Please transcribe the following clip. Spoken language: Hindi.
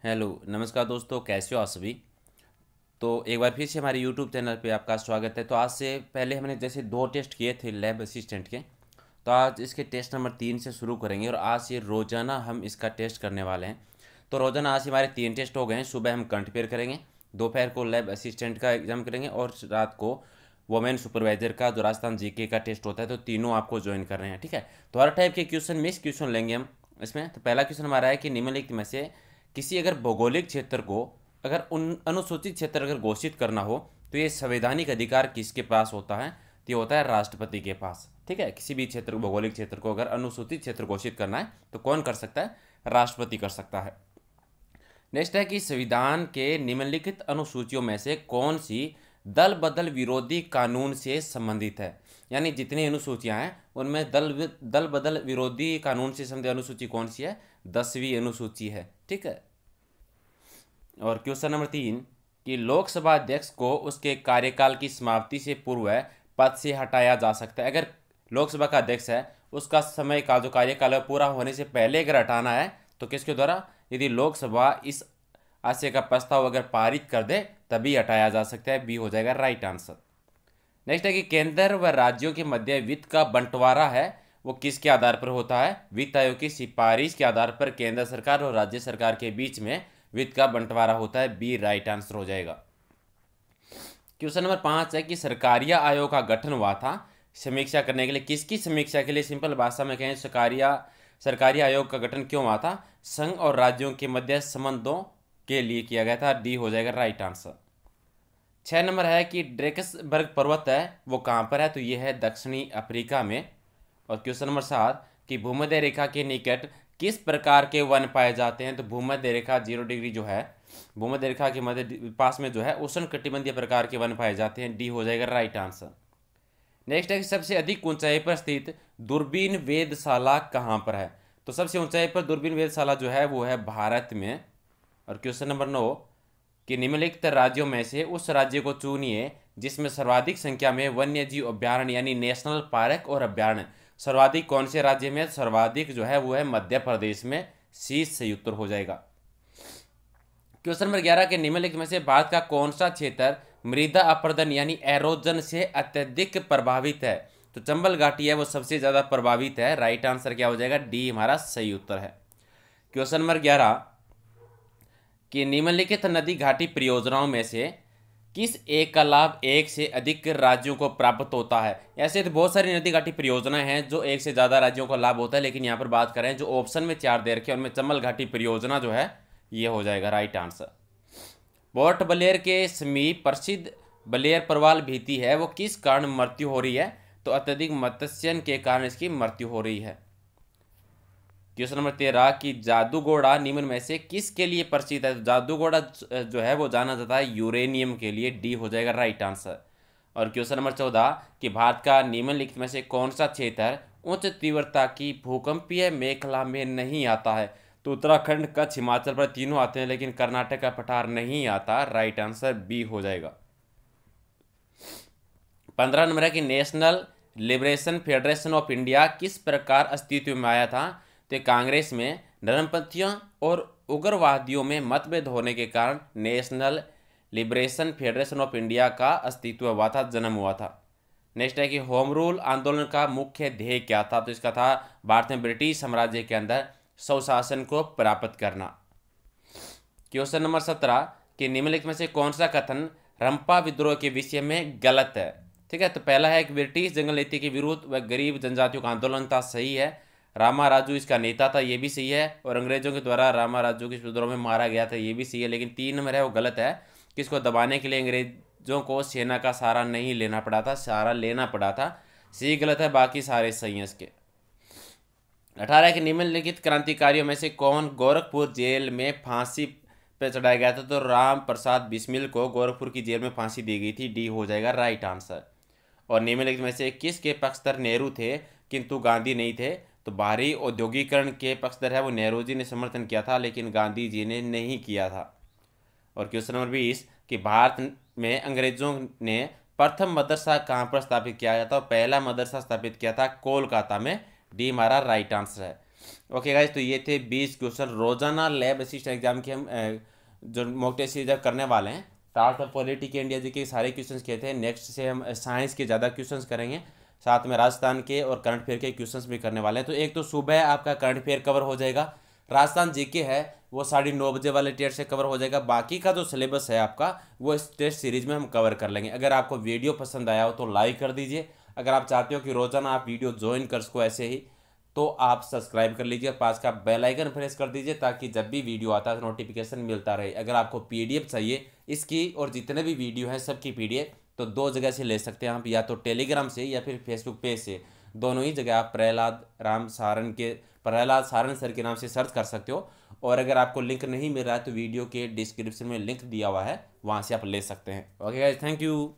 हेलो नमस्कार दोस्तों, कैसे हो आप सभी। तो एक बार फिर से हमारे यूट्यूब चैनल पे आपका स्वागत है। तो आज से पहले हमने जैसे 2 टेस्ट किए थे लैब असिस्टेंट के, तो आज इसके टेस्ट नंबर 3 से शुरू करेंगे और आज से रोज़ाना हम इसका टेस्ट करने वाले हैं। तो रोज़ाना आज हमारे 3 टेस्ट हो गए हैं। सुबह हम करंट अफेयर करेंगे, दोपहर को लैब असिस्टेंट का एग्ज़ाम करेंगे और रात को वोमेन सुपरवाइजर का जो राजस्थान जीके का टेस्ट होता है। तो तीनों आपको ज्वाइन कर रहे हैं, ठीक है। तो हर टाइप के क्वेश्चन मिक्स क्वेश्चन लेंगे हम इसमें। तो पहला क्वेश्चन हमारा है कि निम्नलिखित में से किसी अगर भौगोलिक क्षेत्र को अगर उन अनुसूचित क्षेत्र अगर घोषित करना हो तो ये संवैधानिक अधिकार किसके पास होता है। तो ये होता है राष्ट्रपति के पास, ठीक है। किसी भी क्षेत्र भौगोलिक क्षेत्र को अगर अनुसूचित क्षेत्र घोषित करना है तो कौन कर सकता है, राष्ट्रपति कर सकता है। नेक्स्ट है कि संविधान के निम्नलिखित अनुसूचियों में से कौन सी दल बदल विरोधी कानून से संबंधित है। यानी जितनी अनुसूचियां हैं उनमें दल बदल विरोधी कानून से संबंधित अनुसूची कौन सी है, 10वीं अनुसूची है, ठीक है। और क्वेश्चन नंबर 3 कि लोकसभा अध्यक्ष को उसके कार्यकाल की समाप्ति से पूर्व पद से हटाया जा सकता है। अगर लोकसभा का अध्यक्ष है उसका समय का जो कार्यकाल है पूरा होने से पहले अगर हटाना है तो किसके द्वारा, यदि लोकसभा इस आशय का प्रस्ताव अगर पारित कर दे तभी हटाया जा सकता है। बी हो जाएगा राइट आंसर। नेक्स्ट है कि केंद्र व राज्यों के मध्य वित्त का बंटवारा है वो किसके आधार पर होता है। वित्त आयोग की सिफारिश के आधार पर केंद्र सरकार और राज्य सरकार के बीच में वित्त का बंटवारा होता है। बी राइट आंसर हो जाएगा। क्वेश्चन नंबर 5 है कि सरकारिया आयोग का गठन हुआ था समीक्षा करने के लिए। किसकी समीक्षा के लिए, सिंपल भाषा में कहें सरकारी आयोग का गठन क्यों हुआ था, संघ और राज्यों के मध्य संबंधों के लिए किया गया था। डी हो जाएगा राइट आंसर। 6 नंबर है कि ड्रेकसबर्ग पर्वत है वो कहाँ पर है, तो ये है दक्षिणी अफ्रीका में। और क्वेश्चन नंबर 7 कि भूमध्य रेखा के निकट किस प्रकार के वन पाए जाते हैं। तो भूमध्य रेखा 0 डिग्री जो है, भूमध्य रेखा के मध्य पास में जो है उष्ण कटिबंधीय प्रकार के वन पाए जाते हैं। डी हो जाएगा राइट आंसर। नेक्स्ट है कि सबसे अधिक ऊंचाई पर स्थित दूरबीन वेधशाला कहाँ पर है। तो सबसे ऊंचाई पर दूरबीन वेधशाला जो है वो है भारत में। और क्वेश्चन नंबर 9 कि निम्नलिखित राज्यों में से उस राज्य को चुनिए जिसमें सर्वाधिक संख्या में वन्य जीव अभ्यारण्य यानी नेशनल पार्क और अभ्यारण्य सर्वाधिक कौन से राज्य में, सर्वाधिक जो है वो है मध्य प्रदेश में। सी सही उत्तर हो जाएगा। क्वेश्चन नंबर 11 के निम्नलिखित में से भारत का कौन सा क्षेत्र मृदा अपरदन यानी एरोजन से अत्यधिक प्रभावित है। तो चंबल घाटी है वो सबसे ज्यादा प्रभावित है। राइट आंसर क्या हो जाएगा, डी हमारा सही उत्तर है। क्वेश्चन नंबर 11 कि निम्नलिखित नदी घाटी परियोजनाओं में से किस एक का लाभ एक से अधिक राज्यों को प्राप्त होता है। ऐसे तो बहुत सारी नदी घाटी परियोजनाएं हैं जो एक से ज़्यादा राज्यों को लाभ होता है, लेकिन यहाँ पर बात करें जो ऑप्शन में 4 दे रखे हैं उनमें चंबल घाटी परियोजना जो है ये हो जाएगा राइट आंसर। पोर्ट ब्लेयर के समीप प्रसिद्ध ब्लेयर प्रवाल भीति है वो किस कारण मृत्यु हो रही है। तो अत्यधिक मत्स्यन के कारण इसकी मृत्यु हो रही है। क्वेश्चन नंबर 13 कि जादूगोड़ा निम्न में से किसके लिए प्रसिद्ध है। तो जादूगोड़ा जो है वो जाना जाता है यूरेनियम के लिए। डी हो जाएगा राइट आंसर। और क्वेश्चन नंबर 14 कि भारत का निम्नलिखित में से कौन सा क्षेत्र उच्च तीव्रता की भूकंपीय मेखला में नहीं आता है। तो उत्तराखंड, कच्छ, हिमाचल पर तीनों आते हैं लेकिन कर्नाटक का पठार नहीं आता। राइट आंसर बी हो जाएगा। 15 नंबर है कि national liberation federation of India किस प्रकार अस्तित्व में आया था। तो कांग्रेस में नरमपंथियों और उग्रवादियों में मतभेद होने के कारण national liberation federation of India का अस्तित्व हुआ था, जन्म हुआ था। नेक्स्ट है कि होम रूल आंदोलन का मुख्य ध्येय क्या था। तो इसका था भारत में ब्रिटिश साम्राज्य के अंदर स्वशासन को प्राप्त करना। क्वेश्चन नंबर 17 कि निम्नलिखित में से कौन सा कथन रंपा विद्रोह के विषय में गलत है। ठीक है, तो पहला है कि ब्रिटिश जंगल नीति के विरुद्ध व गरीब जनजातियों का आंदोलन था, सही है। रामा राजू इसका नेता था, ये भी सही है। और अंग्रेजों के द्वारा रामा राजू के विद्रोह में मारा गया था, ये भी सही है। लेकिन 3 नंबर है वो गलत है। किसको दबाने के लिए अंग्रेजों को सेना का सहारा नहीं लेना पड़ा था, सहारा लेना पड़ा था। सी गलत है, बाकी सारे सही हैं इसके। 18 के निम्नलिखित क्रांतिकारियों में से कौन गोरखपुर जेल में फांसी पर चढ़ाया गया था। तो राम प्रसाद बिस्मिल को गोरखपुर की जेल में फांसी दी गई थी। डी हो जाएगा राइट आंसर। और निम्नलिखित में से किसके पक्षधर नेहरू थे किंतु गांधी नहीं थे। तो बाहरी औद्योगिकरण के पक्षधर है वो नेहरू जी ने समर्थन किया था लेकिन गांधी जी ने नहीं किया था। और क्वेश्चन नंबर 20 कि भारत में अंग्रेजों ने प्रथम मदरसा कहाँ पर स्थापित किया गया था। पहला मदरसा स्थापित किया था कोलकाता में। डी हमारा राइट आंसर है। ओके गाइज, तो ये थे 20 क्वेश्चन रोजाना लैब असिस्टेंट एग्जाम के हम जो मॉक टेस्ट सीरीज करने वाले हैं। फिलहाल तो पॉलिटी के, इंडिया जी के सारे क्वेश्चंस किए थे। नेक्स्ट से हम साइंस के ज़्यादा क्वेश्चंस करेंगे, साथ में राजस्थान के और करंट अफेयर के क्वेश्चंस भी करने वाले हैं। तो एक तो सुबह आपका करंट अफेयर कवर हो जाएगा, राजस्थान जीके है वो 9:30 वाले टेस्ट से कवर हो जाएगा। बाकी का जो सिलेबस है आपका वो इस टेस्ट सीरीज में हम कवर कर लेंगे। अगर आपको वीडियो पसंद आया हो तो लाइक कर दीजिए। अगर आप चाहते हो कि रोजाना आप वीडियो ज्वाइन कर सको ऐसे ही, तो आप सब्सक्राइब कर लीजिए, पास का बेल आइकन प्रेस कर दीजिए ताकि जब भी वीडियो आता है तो नोटिफिकेशन मिलता रहे। अगर आपको पीडीएफ चाहिए इसकी और जितने भी वीडियो हैं सबकी पीडीएफ, तो दो जगह से ले सकते हैं आप, या तो टेलीग्राम से या फिर फेसबुक पेज से। दोनों ही जगह आप प्रहलाद सारन सर के नाम से सर्च कर सकते हो। और अगर आपको लिंक नहीं मिल रहा है तो वीडियो के डिस्क्रिप्शन में लिंक दिया हुआ है, वहाँ से आप ले सकते हैं। Okay guys, thank you.